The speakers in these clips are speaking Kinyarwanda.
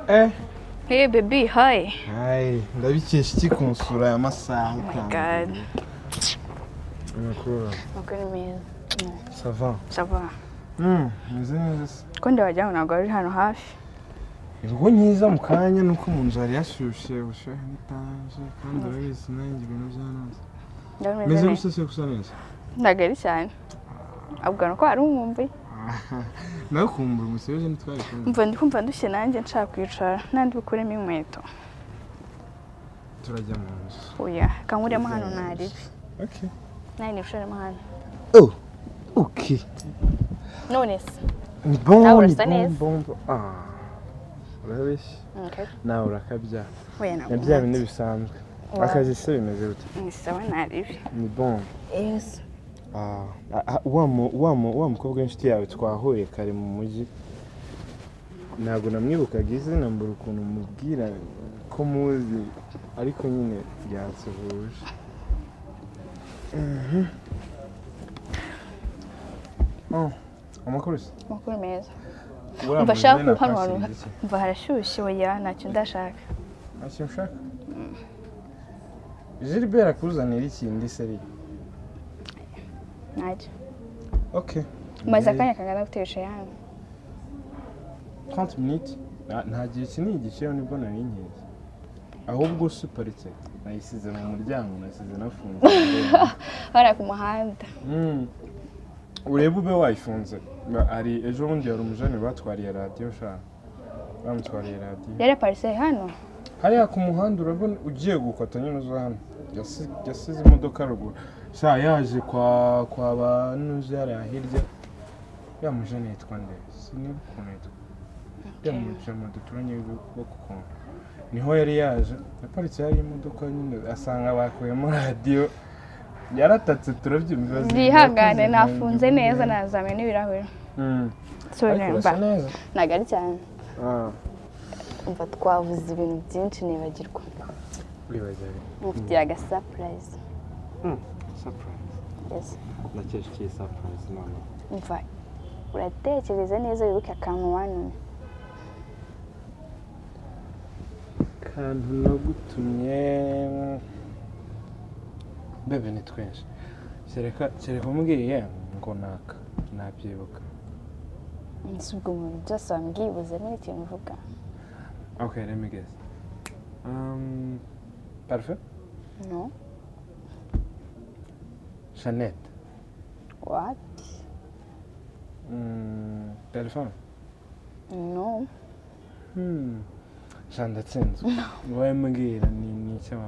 Hey baby, hi. Hi, ndabikesha iki kunsura ya masaha. Oh my god. Makuru meza. Ça va? Ça va. Meze neza. Ko ndabajya ntabwo ari hano hafi. Ubwo nyiza mu kanya nuko mu nzu hari yashyushye bushyuhe n'itaje kandi urabizi nanjye ibintu byanaze. Meze gusa se gusa neza. Ndagari cyane. Abwo nuko ari umwumbi. Nakumbura umusebeje ntitwari kumva. Ndi kumva ndushye nanjye nshaka kwicara nandi bukuremo inkweto. Turajya mu nzu. Oya, kankuremo hano nari. Okay. Nari nishoremo hano. Oh. Okay. None se. Ni bon. Urabishi. Okay. Nawe urakabya. Oya na. Nabya bindi bisanzwe. Akazi se bimeze gute? Ni sawa nari. Ni bon. Yes. Wa mukobwa w'inshuti yawe twahuye kare mu mujyi ntabwo namwibukaga izina mbura ukuntu mubwira ko muzi ariko nyine byansuhuje. Amakuru se? Amakuru meza. Umva shaka hano umva harashyushye oya ntacyo ndashaka. Ntacyo ushaka? Gilbert akuzanira ikindi seri. Naje. Okay. Maze akanya kangana gutesha yanyu. 30 minutes. Nta gihe kinini giciye nibwo nari nkeye. Ahubwo superitse. Nayisize mu muryango nasize nafunze. Bara ku muhanda. Urebe ube wayifunze. Ari ejo bundi yari umujane batwariye radio sha. Bamutwariye radio. Yari parise hano. Hariya ku muhanda urabona ugiye gukata nyine zo hano. Yasize imodoka ruguru. Sha yaje kwa banuze hariya hirya. Ya mujane yitwa nde? Sinibukuntu yitwa. Ya mujane duturanye wo kukonda. Niho yari yaje. Aparitse hari imodoka nyine asanga bakuyemo radio. Yaratatse turabyumva. Ndihangane nafunze neza nazame n'ibirahuri. So nemba. Nagari cyane. Umva twavuze ibintu byinshi nibagirwa. Wibagirwa. Mufitiye aga surprise. Surprise. Yes. Nakeshiye surprise mama. Umva uratekereza neza wibuke akantu wanyu. Kantu nagutumye bebe ni twinshi. Sereka umubwiye ngo nabyibuka. Nsubwo umuntu byose wambwibuze muri ikintu uvuga. Okay, let me guess. Parfait? No. Jeannette. What? Telephone? No. Shandatsinze. Wowe mbwira ni icyo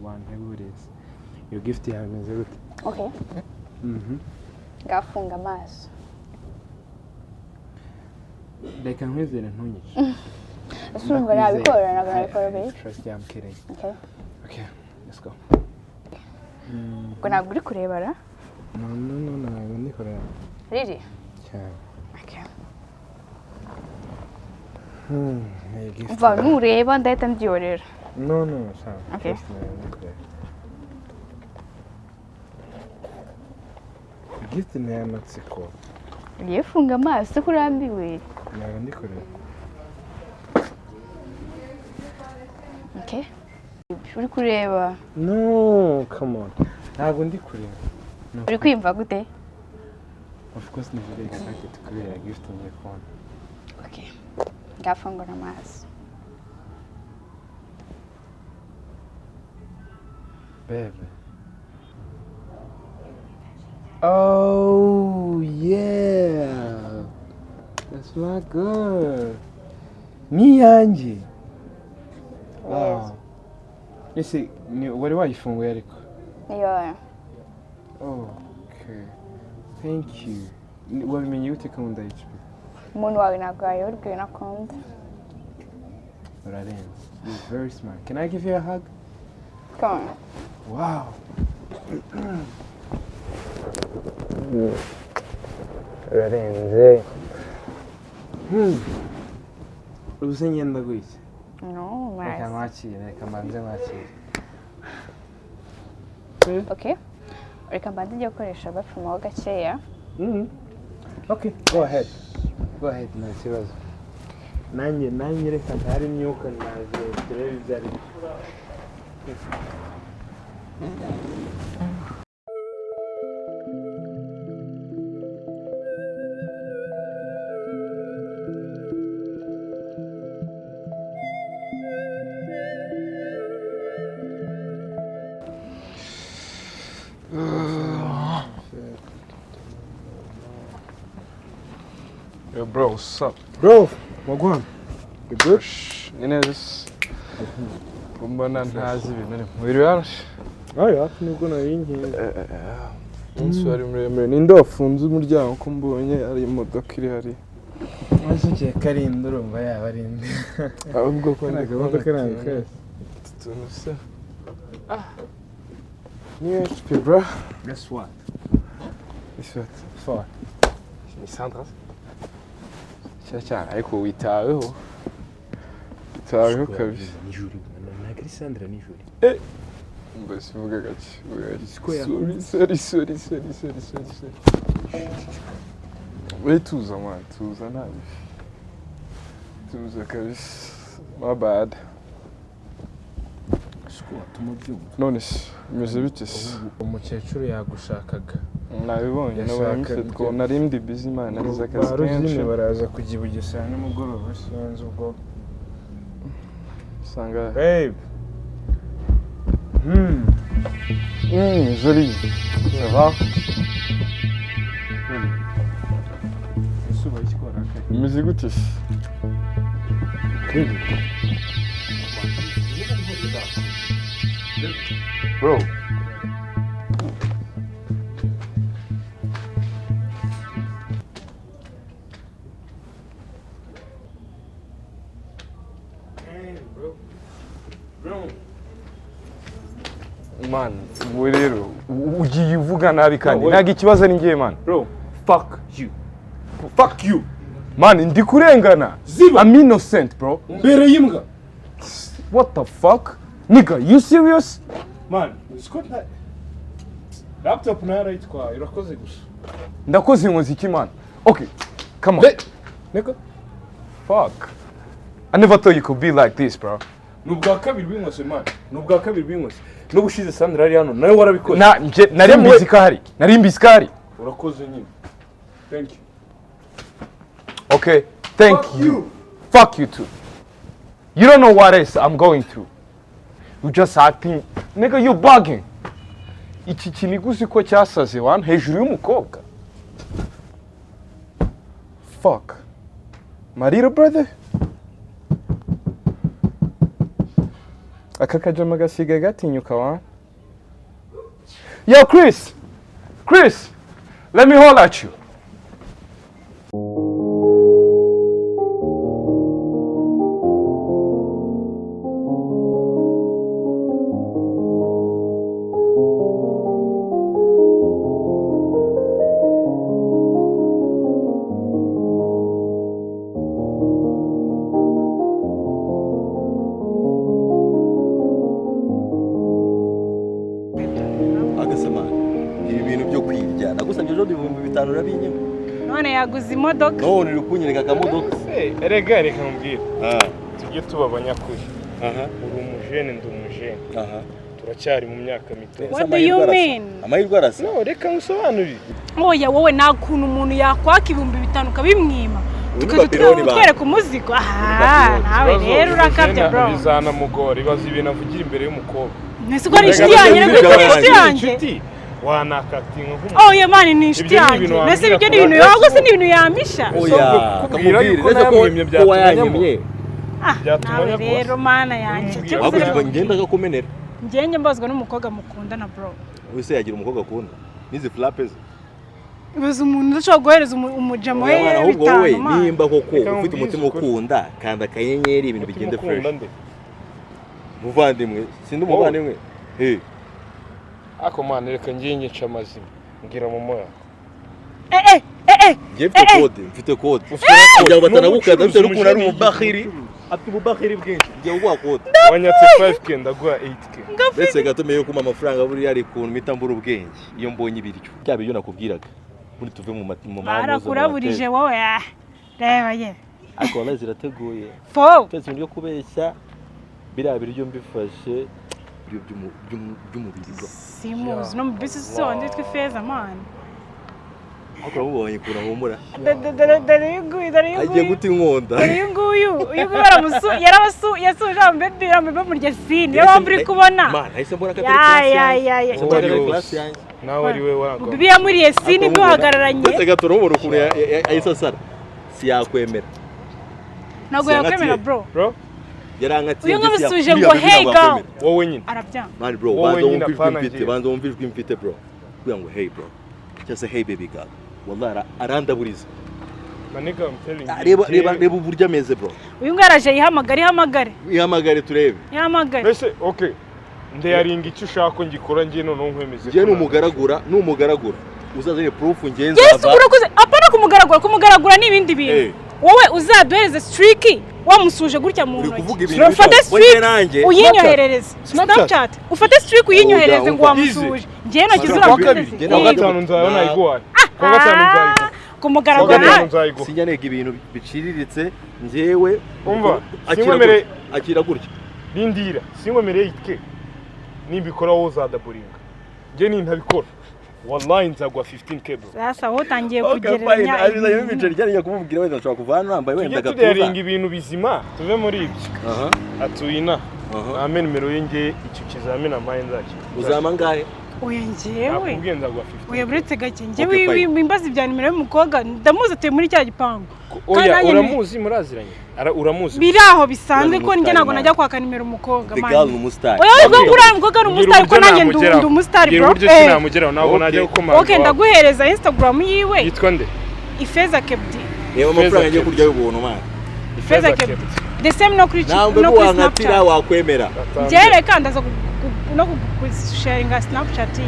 wanteguriza. Iyo gift yawe imeze gute? Okay. Gafunga amaso. Reka nkwizere ntunyice. Asumva nabikora nabikora be. Trust you, I'm kidding. Okay, let's go. Ko ntabwo uri kurebara? No, ntabwo ndi kureba. Really? Cyane. Okay. Va nureba ndahita mbyorera. No, sha. Okay. Gift ni amatsiko. Yefunga amaso kurambiwe. Ntabwo ndi kureba. Okay. Uri kureba? No, come on. Ntabwo ndi kureba. Uri kwimva gute? Of course ni very excited to create a gift on your phone. Okay. Gafunga amaso. Baby. Oh, yeah. That's my girl. Ni yanjye. Yes. Ese wari wayifunguye ariko? Niyo. Okay. Thank you. Wabimenye ute ko ndayicwe? Umuntu wawe nagaye urwe nakunda. Urarenze. You're very smart. Can I give you a hug? Come on. Wow. Urarenze. Ubuze ngenda gutya. No, Reka mbanze mwakire. Okay. Reka mbanze njye gukoresha bapfumaho gakeya. Okay, go ahead, nta kibazo. nanjye reka ntari imyuka naje turebe ibyo ari byo. Yo, bro, what's up? Bro, wagwan. You good? Yine just kumbana ntazi ibintu muri yarashe. Aya, nubwo naringiye. Umunsi wari muremure ninde wafunze umuryango ko mbonye ari imodoka iri hari. Washikiye karinde urumva yaba ari inde. Ahubwo ko ndi imodoka ranka. Tunuse. New HP, bro. Guess what? Guess what? For. Ni Sandra. Cyane ariko witaweho. Witaweho kabisa. Nijuri, na Sandra nijuri. Mbese vuga gake. Sorry. We tuza man, tuza nabi. Tuza kabisa. My bad. None se imeze bite se? Umukecuru yagushakaga. Nabibonye n'abamufite ko narindi busy man nariza akazi kenshi baraza kujya Bugesera nimugoroba sinzi ubwo sanga babe joli ça va isuba ikora kare imeze gute se bro man we rero ugiye uvuga nabi kandi ntago ikibazo ari ngiye man bro fuck you man ndi kurengana I'm innocent bro mbere yimbwa what the fuck nigga you serious man Scott laptop narayitwaye urakoze gusa ndakoze umuziki man okay come on niko fuck I never thought you could be like this bro nubwa kabiri bw'inkose man nubwa kabiri bw'inkose no gushize Sandra ari hano nawe warabikoze nari mbizi kari urakoze nyine thank you okay thank you fuck you too you don't know what else I'm going through you just acting nigga you bugging iki kiniguzi ko cyasaze wan hejuru y'umukobwa fuck my little brother aka kajama gasigaye gatinyuka wan yo Chris let me holler at you none yaguze imodoka none uri kunyereka akamodoka reka nkubwire tujye tuba abanyakuri uri umujene ndi umujene turacyari mu myaka mito what do you mean amahirwe arasa no reka ngusobanurire oya wowe nta kuntu umuntu yakwaka 5,000 ukabimwima tukatwereka umuzigo nawe rero urakabye bro bizana mugore ibaza ibintu avugira imbere y'umukobwa nese ko ari inshuti yanjye rero inshuti yanjye wanakatinga oya mani ni inshuti yanjye nese ibyo ni ibintu yago se ni ibintu yamisha oya kamubwire ko wayanyemye nawe rero mana yanjye ahubwo ngenda gakomenera ngenge mbazwa n'umukobwa mukundana bro wese yagira umukobwa akunda nizi flapes bibaza umuntu udashobora guhereza umujamo we ahubwo wowe nimba koko ufite umutima ukunda kanda akanyenyeri ibintu bigende fresh muvandimwe sindi umuvandimwe ako man reka ngiye nyica amazima ngira mu moya mfite code kugira batanagukanda bitewe n'ukuntu ari umubakhiri afite ububakhiri bwinshi ngiye uguha code wanyatse 5k ndaguha 8k ndetse gatumeye kuma amafaranga buri yari kuntu mitambura ubwenge iyo mbonye ibiryo bya biryo nakubwiraga muri tuve mu mahano barakuraburije wowe reba ye ariko wallahi zirateguye fo twese byo kubeshya biriya biryo mbifashe by'umubiri bro simuzi no mu business sonje twifeza man ariko mubonye kuna humura dare yuguyu agiye guta inkonda uyu yarasuje ambabe rambe murya scene yabamburi kubona man ahise mbona ka class yanjye nawe ari we wanga bibi yamuriye scene duhagararanye ndetse gatora ubona ukuntu ayisasara si yakwemera nago yakwemera bro yarankatiye uyu ngamusuje ngo hey girl wowe nyine arabyanga man bro banza wumvijwe mfite bro kugira ngo hey bro just say hey baby girl wallahi arandaburiza maniga I'm telling you reba uburyo ameze bro uyu ngaraje ihamagare turebe mbese okay ndayaringa icyo ushaka ko ngikora ngiye none nkwemeze ngiye numugaragura uzazanye proof ngenza Yesu urakoze apana kumugaragura n'ibindi bintu wowe uzaduhereze streak wamusuje gutya mu ntoki ufate streak uyinyoherereze Snapchat ufate streak uyinyohereze ngo wamusuje ngiye no kizura muteze kwa gatanu nzayona igwa kwa gatanu nzayigwa kumugaragura sinyanega ibintu biciriritse ngewe umva akira gutya rindira sinkomereye itke nimbikora wowe uzadaburinga ngiye nintabikora wallahi nzagwa 15k bro sasa wowe utangiye kugereranya ari ibiceri cyane kumubwira wenda nshobora kuvana nambaye wenda gatuza yaringa ibintu bizima tuve muri ibyo atuyina amen nimero yenge icyo kizamini amaye nzaki uzama ngahe oya ngewe akubwiye nzagwa 15 oya buretse gake ngewe wimbaza ibya nimero y'umukobwa ndamuzi atuye muri cya gipangu oya uramuzi muraziranye uramuzi biraho bisanzwe ko njye nago najya kwaka nimero umukobwa man oya ubwo ngura umukobwa ari umustar ko nanjye ndi umustar bro buryo sinamugeraho nabo najya gukomanga okay ndaguhereza Instagram yiwe yitwa nde ifeza kebdi yewe amafaranga agiye kurya y'ubuntu man ifeza kebdi the same no kuri Snapchat wakwemera njere kandaza no sharinga Snapchat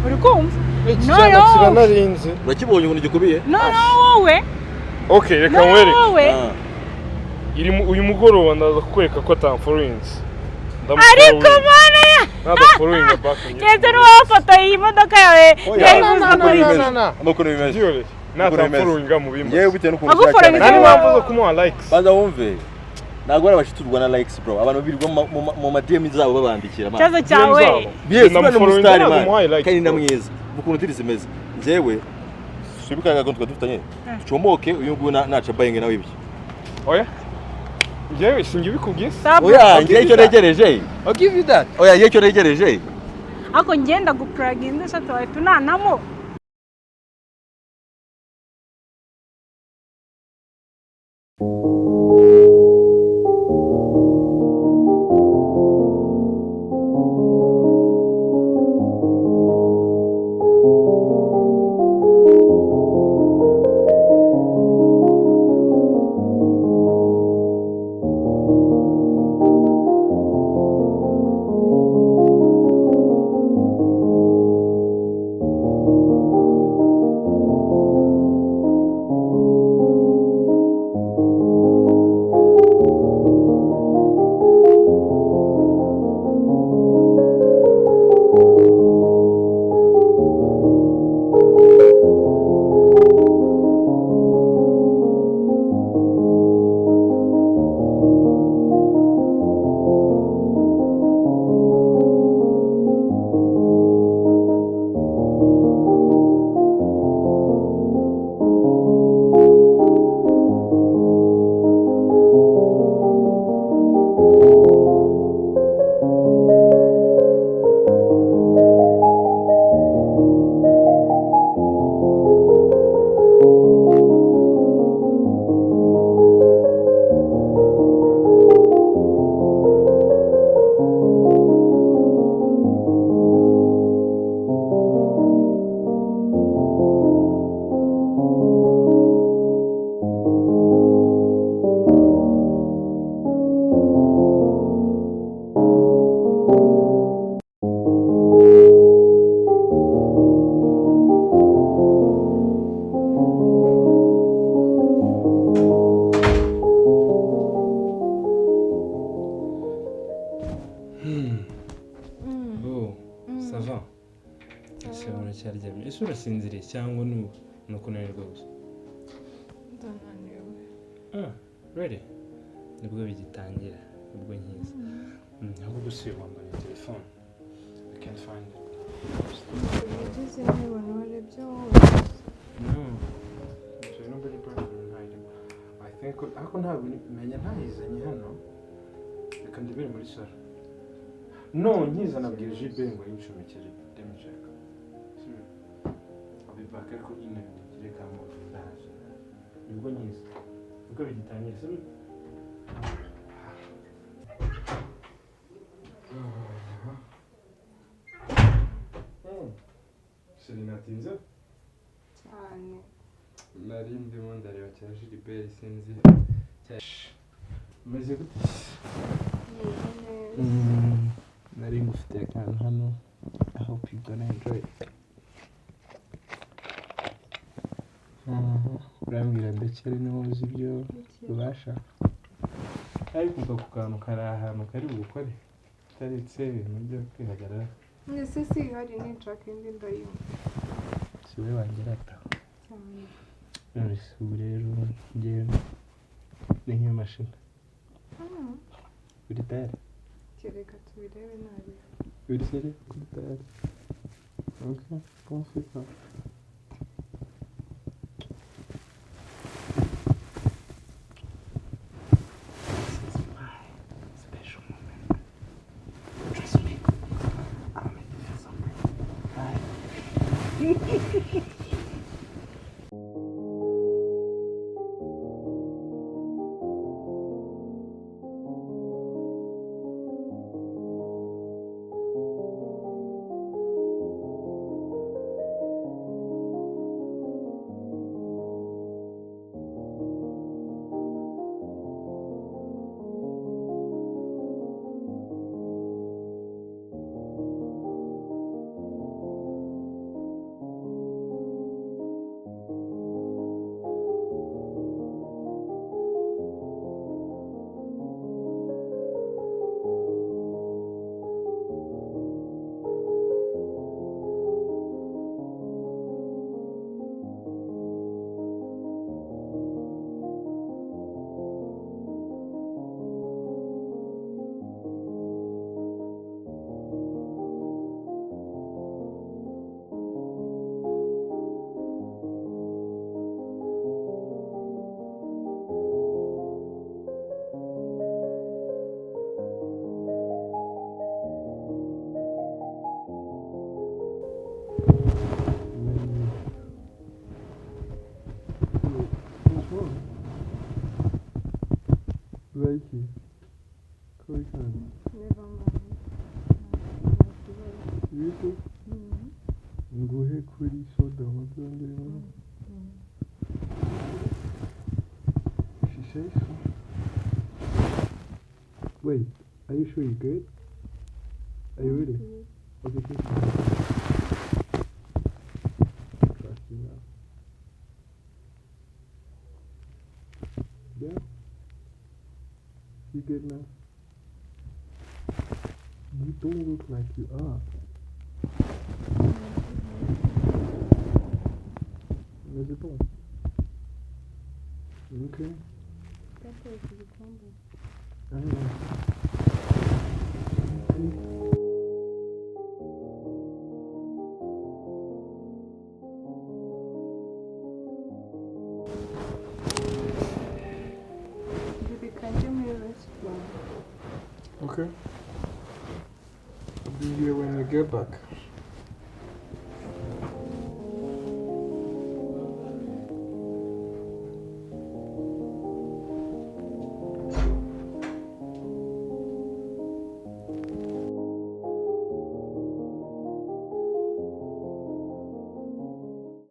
uri kumva no narinze urakibonye ukuntu gikubiye no wowe okay reka mwereke iri uyu mugoroba ndaza kukwereka ko atamfollowings ariko mana ya nada following back yeze no wafoto iyi modoka yawe yari amakuru bimeze nada following mu bimba yewe bitewe n'ukuntu nani wamvuze kumuha likes baza wumve nagora abashiturwa na likes bro abantu birirwa mu ma DM zabo babandikira man cyazo cyawe yes bano umustar man kandi namwiza ukuntu tiri zimeze njewe subikaga ko dufitanye comoke uyu nguyu naca bayenge nawe ibyo oya ngewe singi bikubwiye oya ngiye icyo negereje I'll give you that oya ngiye icyo negereje ako ngenda guplaginda satwa tunanamo uracyarya ese urasinziriye cyangwa nuko unanirwa gusa ndananiwe Ready? Nibwo bigitangira, nibwo nkiza. Ntabwo gusiba wambaye telefone. I can't find it. Ugeze nibona warebye wowe. No. So nobody probably hide. I think ako ntabwo menya ntayizanye hano. Reka ndibere muri saro. No, nkiza nabwira Jibe ngo yinshomekere demijeka. I'll be back ariko ine kireka mu ndaje. Nibwo nkiza. Nibwo bigitangira se. Sinatinze? Cyane. Nari ndimo ndareba cya Gilbert sinzi. Umeze gute? Nari ngufitiye akantu hano. I hope you're gonna enjoy it. Urambwira ndekere niho uzi ibyo ubasha. Ariko uva ku kantu kari ahantu kari bugukore. Taretse ibintu byo kwihagarara. Ese si hari n'inshaka indi ndayumva. Si we wangerata. Cyane. None se ubu rero njyewe ni nk'iyo mashini. Uri tayari? Kereka tubirebe nabi. Uri seri? Uri tayari? Okay, confirm. Belki. Koysan. Never mind. Yuko. Nguhe kuri soda wadondera. She says so. Wait, are you sure you're good? Are you ready? Okay, good. Trust you now. Yeah? You good now? You don't look like you are. Mais c'est bon. Ok. Ah, okay. I'll be here when you get back.